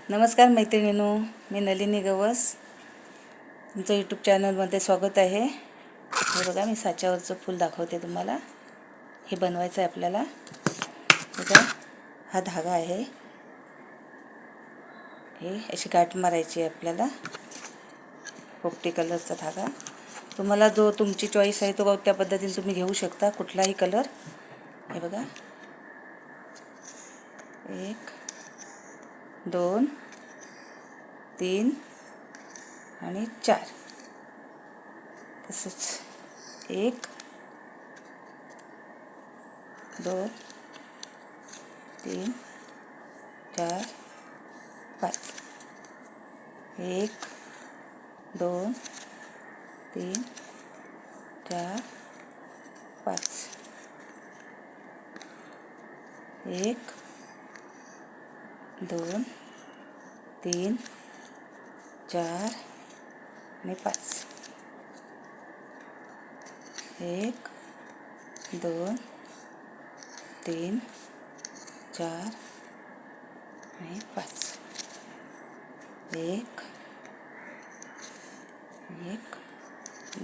नमस्कार मैत्रिणींनो, मी नलिनी गवस, तुमचं यूट्यूब चॅनलमध्ये स्वागत आहे. हे बघा, मी साच्यावरचं फूल दाखवते तुम्हाला. हे बनवायचं आहे आपल्याला. बघा, हा धागा आहे. हे अशी गाठ मारायची आहे आपल्याला. पोपटी कलरचा धागा. तुम्हाला जो तुमची चॉईस आहे तो त्या पद्धतीने तुम्ही घेऊ शकता, कुठलाही कलर. हे बघा, 1 2 3 आणि 4. तसंच 1 2 3 4 5. 1 2 3 4 5. 1 2 3 4 आणि 5. 1 2 3 4 आणि 5. 1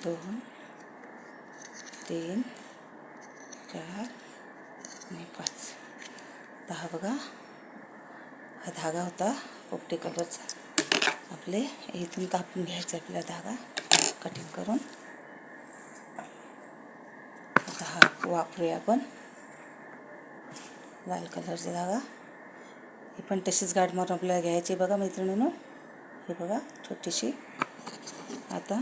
2 3 4 आणि 5. हा बघा, हा धागा होता पोपटी कलरचा. आपले इथून कापून घ्यायचा आपला धागा, कटिंग करून. आता हा वापरूया आपण लाल कलरचा धागा. हे पण तशीच गाठ मारून आपल्याला घ्यायची. बघा मैत्रिणींनो, हे बघा छोटीशी. आता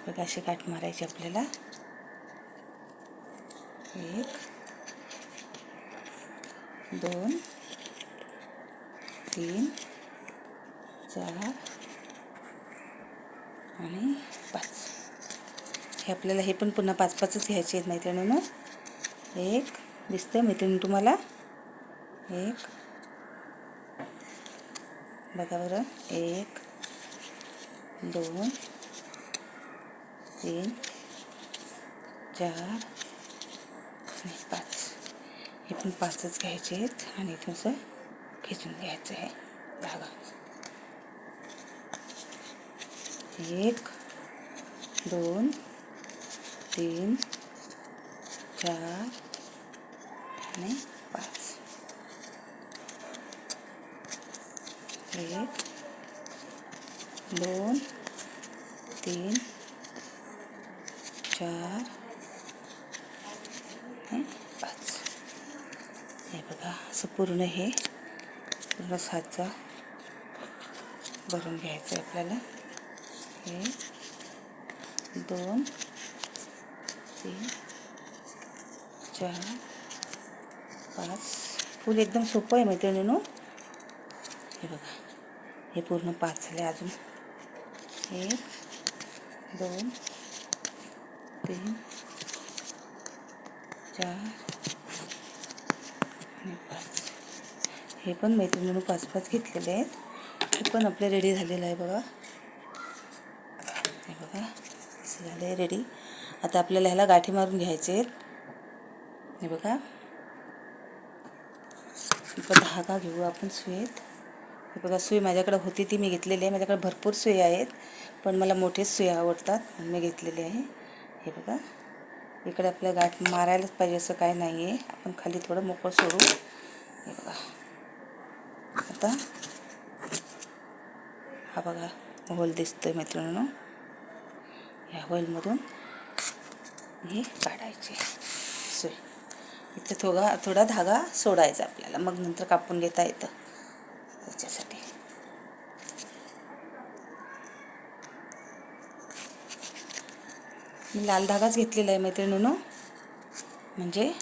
बघा, अशी गाठ मारायची आपल्याला. 1 2 3 4 आणि 5. हे आपल्याला हे पण पुन्हा 5-5च घ्यायचे आहेत मैत्रिणींनो. 1 दिसतंय मैत्रिणी तुम्हाला? 1 बघा बरं, 1 2 3 4 आणि 5. हे पण 5च घ्यायचे आहेत आणि थोडंसं खेचून घ्यायचं आहे धागा. 1 2 3 4 आणि 5. 1 2 3 4 आणि 5. हे बघा, असं पूर्ण हे पूर्ण साचा भरून घ्यायचं आहे आपल्याला. 1 2 3 4 5. फूल एकदम सोपं आहे मैत्रिणींनो. हे बघा, हे पूर्ण 5 झाले. अजून 1 2 3 4 आणि 5. हे पण मैत्रिणींनो 5-5 घेतलेले आहेत. हे पण आपले रेडी झालेलं आहे बघा. हे बघा, असं झालं आहे रेडी. आता आपल्याला ह्याला गाठी मारून घ्यायचे आहेत. हे बघा, धागा घेऊ आपण सुईत. हे बघा, सुई माझ्याकडे होती ती मी घेतलेली आहे. माझ्याकडे भरपूर सुई आहेत, पण मला मोठेच सुई आवडतात म्हणून मी घेतलेली आहे. हे बघा, इकडे आपल्या गाठ मारायलाच पाहिजे असं काय नाही आहे. आपण खाली थोडं मोकळं सोडू. हे बघा, आता हा बघा होल दिसतोय मैत्रिणींनो. ह्या होलमधून हे काढायचे सुई. इथे थोडा धागा सोडायचा आपल्याला, मग नंतर कापून घेता येतं त्याच्यासाठी. मी लाल धागाच घेतलेला आहे मैत्रिणींनो, म्हणजे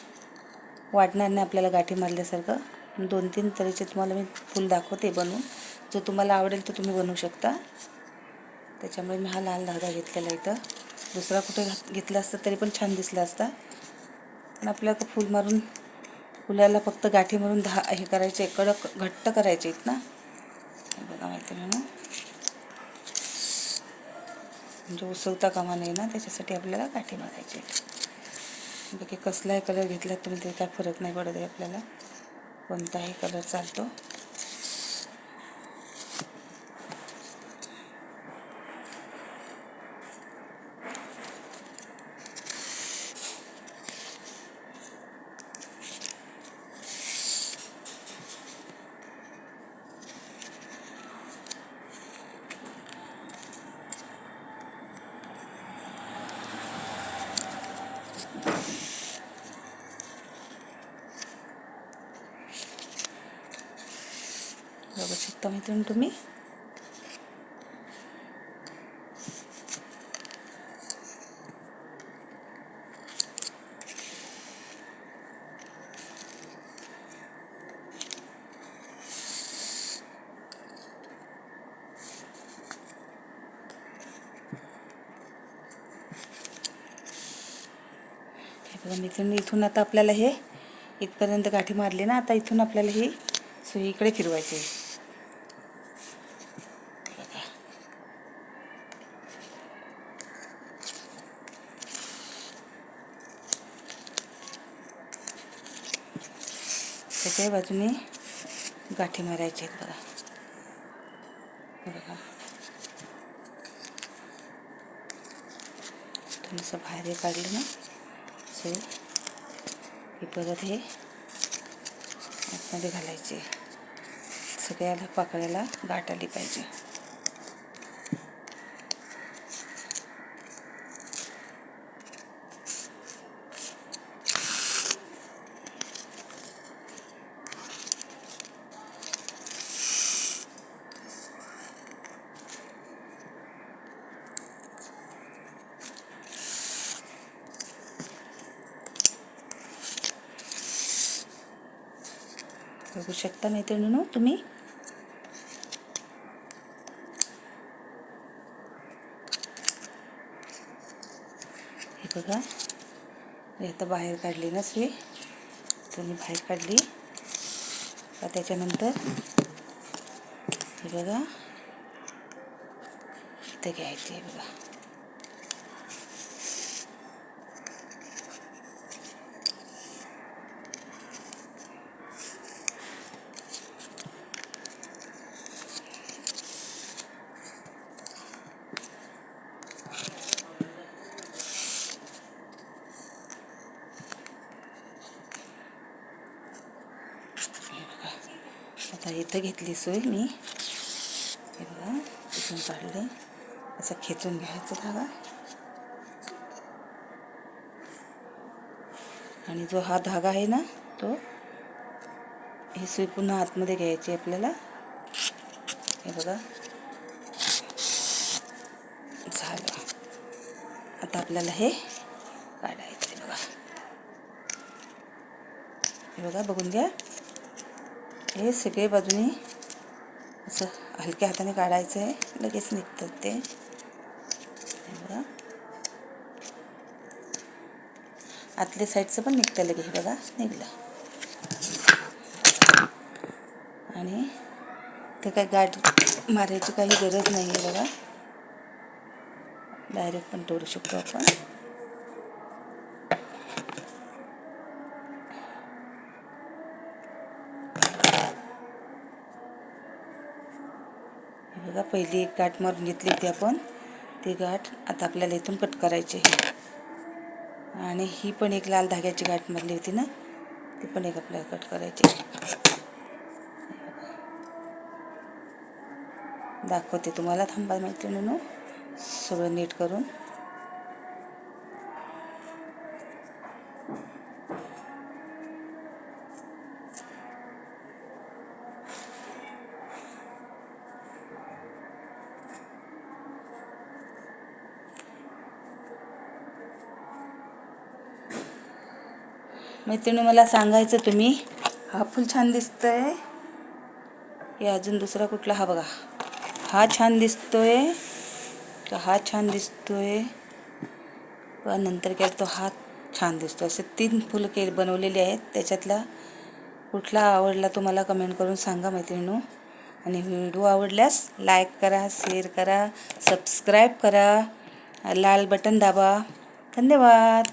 वाटणार नाही आपल्याला गाठी मारल्यासारखं. 2-3 तऱ्हेचे तुम्हाला मी फूल दाखवते बनवून. जो तुम्हाला आवडेल तो तुम्ही बनवू शकता. त्याच्यामुळे मी हा लाल धागा घेतलेला इथं. दुसरा कुठे घेतला असता तरी पण छान दिसला असता, पण आपल्याला फूल मारून फुलाला फक्त गाठी मारून हे करायचे, कडक घट्ट करायचे आहेत ना. बघा मैत्रिणींनो, म्हणजे उसवता कामा नये ना, त्याच्यासाठी आपल्याला गाठी मारायची. बाकी कसलाही कलर घेतला तुम्ही ते काय फरक नाही पडत आहे, आपल्याला कोणताही कलर चालतो. बघू शकता मैत्रीण तुम्ही. बघा मैत्रिणी, इथून आता आपल्याला हे इथपर्यंत गाठी मारली ना, आता इथून आपल्याला ही सुई इकडे फिरवायची. सगळ्या बाजूने गाठी मारायचे आहेत बघा. बघा थोडंसं बाहेर काढलं ना सुई, हे परत हे आतमध्ये घालायचे. सगळ्याला पाकळ्याला गाठ आली पाहिजे. बघू शकता मैत्रिणींनो तुम्ही. हे बघा, हे आता बाहेर काढली ना सुई, तुम्ही बाहेर काढली का त्याच्यानंतर हे बघा इथे घ्यायची. हे बघा आता इथं घेतली सुई मी. हे बघा इथून काढले, असं खेचून घ्यायचा धागा आणि जो हा धागा आहे ना तो, ही सुई पुन्हा आतमध्ये घ्यायची आपल्याला. हे बघा झालं. आता आपल्याला हे काढायचं आहे बघा. हे बघा बघून घ्या, हे सगळे बाजूनी असं हलक्या हाताने काढायचं आहे, लगेच निघतात ते. हे बघा आतल्या साईडचं पण निघतं लगे. हे बघा निघलं. आणि ते काय गाठ मारायची काही गरज नाही आहे बघा, डायरेक्ट पण तोडू शकतो आपण. बघा पहिली एक गाठ मारून घेतली होती आपण, ती गाठ आता आपल्याला इथून कट करायची आहे. आणि ही पण एक लाल धाग्याची गाठ मारली होती ना, ती पण एक आपल्याला कट करायची. दाखवते तुम्हाला, थांबा मैत्रिणींनो सगळं नीट करून. मैत्रिणी मला सांगायचं तुम्ही, हा फुल छान दिसतोय हे अजून दुसरा कुठला, हा बघा हा छान दिसतोय का हा छान दिसतोय का नंतर केला तो हा छान दिसतो, असे 3 फुलं बनवलेले आहेत. त्याच्यातला कुठला आवडला तुम्हाला कमेंट करून सांगा मैत्रिणींनो. आणि व्हिडिओ आवडल्यास लाईक करा, शेअर करा, सबस्क्राईब करा. लाल बटन दाबा. धन्यवाद.